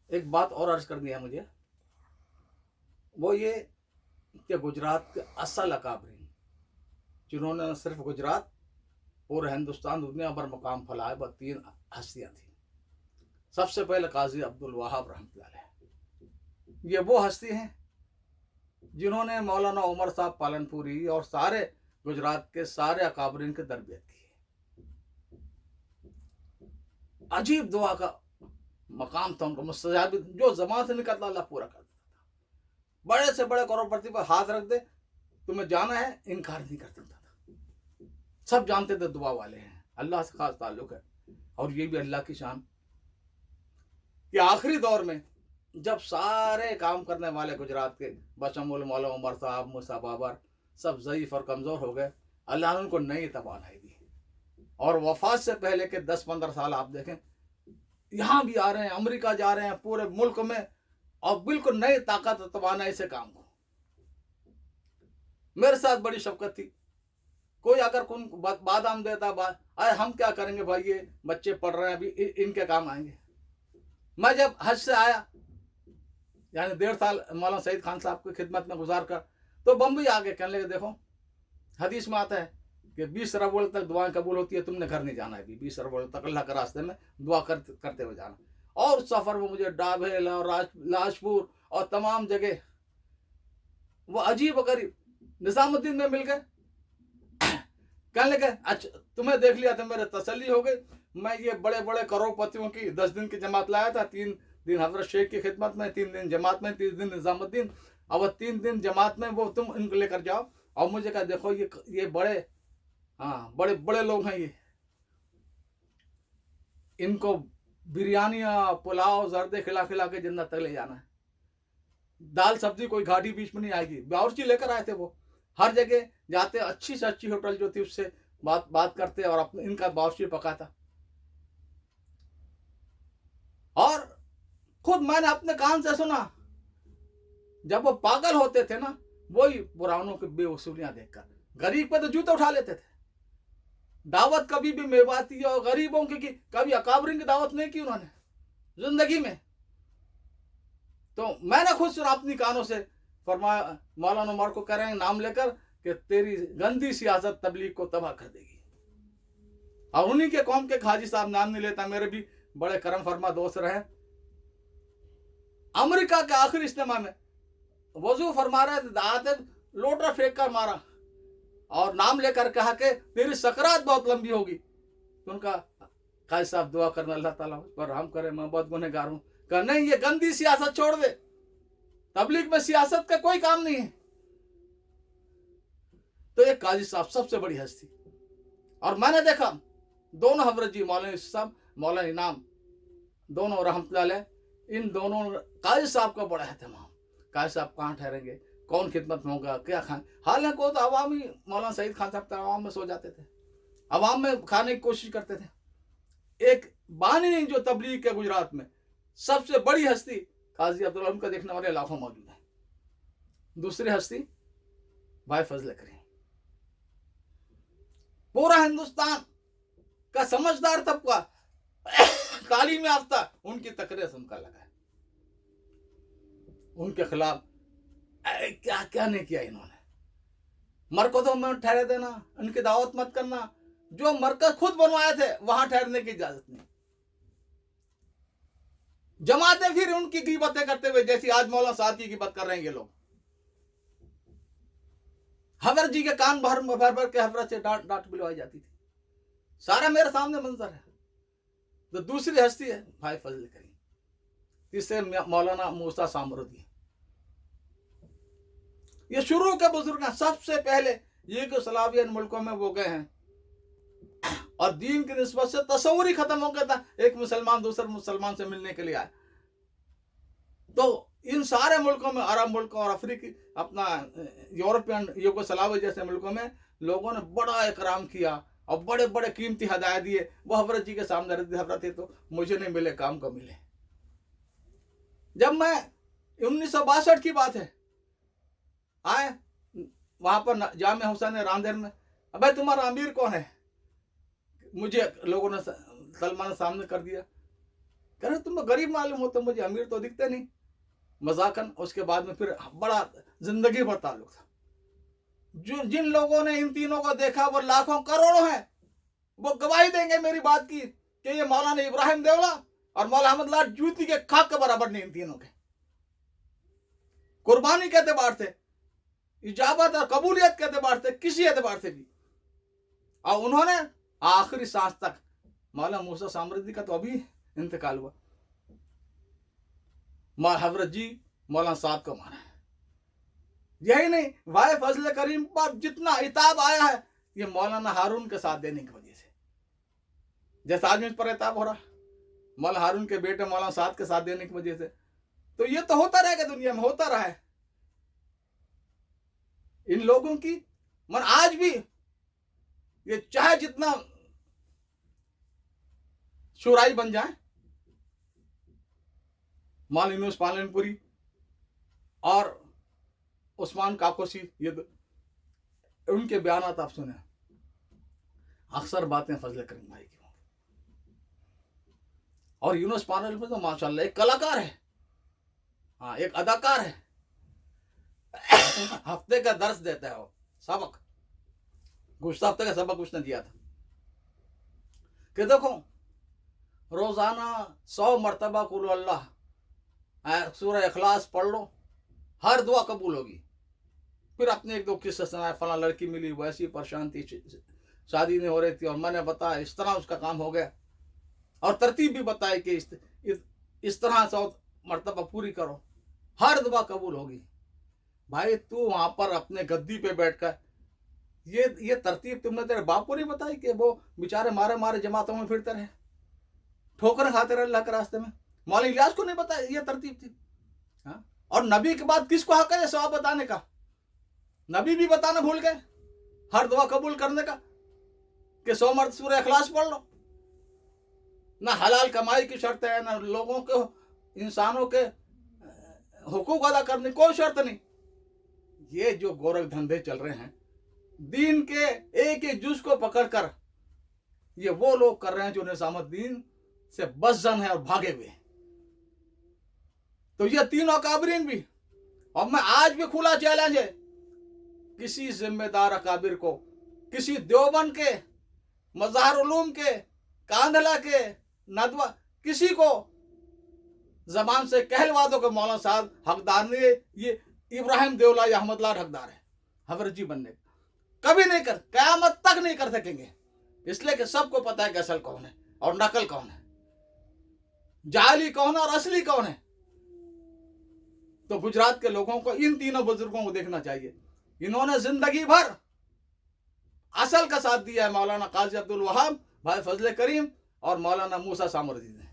एक बात और अर्ज करनी है मुझे, वो ये कि गुजरात के असल अकाबरीन जिन्होंने न सिर्फ गुजरात, पूरे हिंदुस्तान दुनिया भर मकाम फैलाए, वह 3 हस्तियां थी। सबसे पहले काजी अब्दुल वहाब रहमतुल्लाह अलैह। ये वो हस्ती हैं जिन्होंने मौलाना उमर साहब पालनपुरी और सारे गुजरात के सारे अकाबरीन की तरबियत की। अजीब दुआ का मकाम था उनका, मुस्तजाब, जो जबान से निकलता अल्लाह पूरा कर देता था। बड़े से बड़े करोड़पति पर हाथ रख दे, तुम्हें जाना है, इनकार नहीं कर सकता था। सब जानते थे दुआ वाले हैं, अल्लाह से खास ताल्लुक है। और ये भी अल्लाह की शान कि आखिरी दौर में जब सारे काम करने वाले गुजरात के बशमुल मौलाना उमर साहब, मूसा बाबर सब ज़ईफ़ और कमज़ोर हो गए, अल्लाह ने उनको नई तवानाई दी। और वफात से पहले के 10-15 साल आप देखें, यहाँ भी आ रहे हैं, अमेरिका जा रहे हैं, पूरे मुल्क में, और बिल्कुल नई ताकत तवानाई से काम को। मेरे साथ बड़ी शफकत थी। कोई अगर कौन बादाम देता, अरे हम क्या करेंगे भाई, ये बच्चे पढ़ रहे हैं, अभी इनके काम आएंगे। मैं जब हज से आया, यानी 1.5 साल मौलाना सईद खान साहब की खिदमत में गुजार कर, तो बम्बई आ गए। कहने लगे देखो हदीस में आता है कि 20 रबीउल तक दुआएं कबूल होती है, तुमने घर नहीं जाना है, 20 रबीउल तक अल्लाह के रास्ते में दुआ करते हुए जाना। और सफ़र में मुझे डाभेल और लाजपुर और तमाम जगह वो अजीब गरीब निज़ामुद्दीन में मिल गए। कहने लगे अच्छा तुम्हें देख लिया तो मेरे तसल्ली हो गई। मैं ये बड़े बड़े करोड़पतियों की 10 दिन की जमात लाया था, 3 दिन हजरत शेख की खिदमत में, 3 दिन जमात में, 3 दिन निज़ामुद्दीन, अब 3 दिन जमात में, वो तुम इनको लेकर जाओ। और मुझे कहा देखो ये बड़े, हाँ बड़े बड़े लोग हैं, ये इनको बिरयानी पुलाव जर्दे खिला खिला के जन्नत तक ले जाना है। दाल सब्जी कोई घाटी बीच में नहीं आएगी। बावर्ची लेकर आए थे, वो हर जगह जाते, अच्छी से अच्छी होटल जो थी उससे बात करते और अपने इनका बावर्ची पकाता। और खुद मैंने अपने कान से सुना, जब वो पागल होते थे ना, वही पुरानों की बेवसूलियां देखकर गरीब पे तो जूते उठा लेते थे। दावत कभी भी मेवाती और गरीबों की कभी अकाबरीन की दावत नहीं की उन्होंने जिंदगी में। तो मैंने खुद सुना अपनी कानों से, फरमाया मौलाना उमर को कह रहे हैं नाम लेकर कि तेरी गंदी सियासत तबलीग को तबाह कर देगी। और उन्हीं के कौम के खाजी साहब, नाम नहीं लेता, मेरे भी बड़े करम फरमा दोस्त रहे, अमेरिका के आखिरी इज्तिमा में वजू फरमा रहे थे, दाते लोटा फेंक कर मारा और नाम लेकर कहा कि तेरी सकरात बहुत लंबी होगी। तो उनका खाजी साहब दुआ करना अल्लाह ताला पर रहम करे, मैं बहुत गुनहगार हूं। कहा नहीं, ये गंदी सियासत छोड़ दे, तबलीग में सियासत का कोई काम नहीं है। तो एक काजी साहब सबसे बड़ी हस्ती। और मैंने देखा दोनों हजरत जी, मौलाना साहब, मौलाना इनाम, दोनों रहमतुल्लाह अलैह, इन दोनों काजी साहब का बड़ा एहतमाम। काजी साहब कहाँ ठहरेंगे, कौन खिदमत में होगा, क्या खाएं। हालांकि तो अवामी मौलाना सईद खान साहब अवाम में सो जाते थे, अवाम में खाने की कोशिश करते थे। एक बानी जो तबलीग के गुजरात में सबसे बड़ी हस्ती काजी अब्दुल्ला, उनका देखने वाले लाखों मौजूद हैं। दूसरी हस्ती भाई फजल करीम। पूरा हिंदुस्तान का समझदार तबका, तालीम याफ्ता, उनकी तकरीर सुनकर लगा है। उनके खिलाफ क्या क्या नहीं किया इन्होंने। मरकजों में ठहरे देना, उनकी दावत मत करना, जो मरकज खुद बनवाए थे वहां ठहरने की इजाजत नहीं। जमाते फिर उनकी गिबतें करते हुए, जैसी आज मौलाना साहब की गिबत कर रहे हैं ये लोग। हजरत जी के कान भर भर के हजरत से डांट बुलवाई जाती थी। सारा मेरे सामने मंजर है। तो दूसरी हस्ती है भाई फजल करीम, तीसरे मौलाना मूसा सामरूदी। ये शुरू के बुजुर्ग हैं। सबसे पहले ये जो सलावियन मुल्कों में वो गए हैं और दीन की निस्बत से तस्वुर ही खत्म हो गया था, एक मुसलमान दूसरे मुसलमान से मिलने के लिए आए। तो इन सारे मुल्कों में, अरब मुल्क और अफ्रीकी, अपना यूरोपियन यूगोस्लाविया जैसे मुल्कों में लोगों ने बड़ा इकराम किया और बड़े बड़े कीमती हदायत दिए। वो हजरत जी के सामने हजरत थे, तो मुझे नहीं मिले, काम को मिले। जब मैं 1962 की बात है, आए वहां पर जामे हुसैन रांदेर में, अबे तुम्हारा अमीर कौन है, मुझे लोगों ने सलमान सामने कर दिया। कह रहे तुम गरीब मालूम हो, तो मुझे अमीर तो दिखते नहीं, मजाकन। उसके बाद में फिर बड़ा जिंदगी भर ताल्लुक था। जो जिन लोगों ने इन तीनों को देखा वो लाखों करोड़ों हैं, वो गवाही देंगे मेरी बात की कि ये मौलाना इब्राहिम देवला और मौलाना अहमद लाल जूती के खाक के बराबर नहीं इन तीनों के। कुर्बानी के एतबार से, इजाबत और कबूलियत के एतबार से, किसी एतबार से भी। और उन्होंने आखिरी सांस तक, मौलाना मूसा सामरदी का तो अभी इंतकाल हुआ, हजरत जी मौलाना साहब को माना है। यही नहीं, भाई फजल करीम पर जितना इताब आया है ये मौलाना हारून के साथ देने की वजह से। जैसा आज मुझ पर इताब हो रहा मौलाना हारून के बेटे मौलाना साहब के साथ देने की वजह से, तो ये तो होता रहेगा, दुनिया में होता रहा है। इन लोगों की मन आज भी ये चाहे जितना शुराई बन जाए, मौलाना यूनुस पालनपुरी और उस्मान काकोसी, ये उनके बयानात आप सुने, अक्सर बातें फजल करीम भाई की। और यूनुस पालनपुरी तो माशाल्लाह एक कलाकार है, हाँ एक अदाकार है। हफ्ते का दर्स देता है वो, सबक। गुज़श्ता हफ्ते का सबक उसने दिया था कि देखो रोजाना 100 मरतबा कुल अल्लाह सूरह इखलास पढ़ लो, हर दुआ कबूल होगी। फिर अपने एक दो किस्से सुनाए, फला लड़की मिली, वैसी परेशान थी, शादी नहीं हो रही थी, और मैंने बताया इस तरह उसका काम हो गया, और तरतीब भी बताई कि इस तरह 100 मरतबा पूरी करो, हर दुआ कबूल होगी। भाई तू वहां पर अपने गद्दी पे बैठकर ये तरतीब तुमने तेरे बाप को नहीं बताई कि वो बेचारे मारे मारे जमातों में फिरते रहे, ठोकर खाते रहे अल्लाह के रास्ते में? मौलाना इलियास को नहीं बताया ये तरतीब थी? हाँ? और नबी के बाद किसको हक है सवाब बताने का? नबी भी बताना भूल गए हर दुआ कबूल करने का, कि 100 मरतबा सूरह इखलास पढ़ लो। ना हलाल कमाई की शर्त है, ना लोगों के इंसानों के हुकूक अदा करने कोई शर्त नहीं। ये जो गोरख धंधे चल रहे हैं दीन के एक एक जुज को पकड़कर, ये वो लोग कर रहे हैं जो निजामुद्दीन से बज़न है और भागे हुए। तो ये तीनों अकाबरीन भी, और मैं आज भी खुला चैलेंज है किसी जिम्मेदार अकाबिर को, किसी देवबंद के, मज़ाहिर उलूम के, कांधला के, नदवा, किसी को जबान से कहलवा दो कि मौलाना साहब हकदार नहीं, ये इब्राहिम देवला या अहमद लाल हकदार है हजरत जी बनने का। कभी नहीं कर, कयामत तक नहीं कर सकेंगे, इसलिए कि सबको पता है कि असल कौन है और नकल कौन है, जाली कौन है और असली कौन है। तो गुजरात के लोगों को इन तीनों बुजुर्गों को देखना चाहिए। इन्होंने जिंदगी भर असल का साथ दिया है, मौलाना काजी अब्दुल वहाब, भाई फजल करीम और मौलाना मूसा सामरदी ने।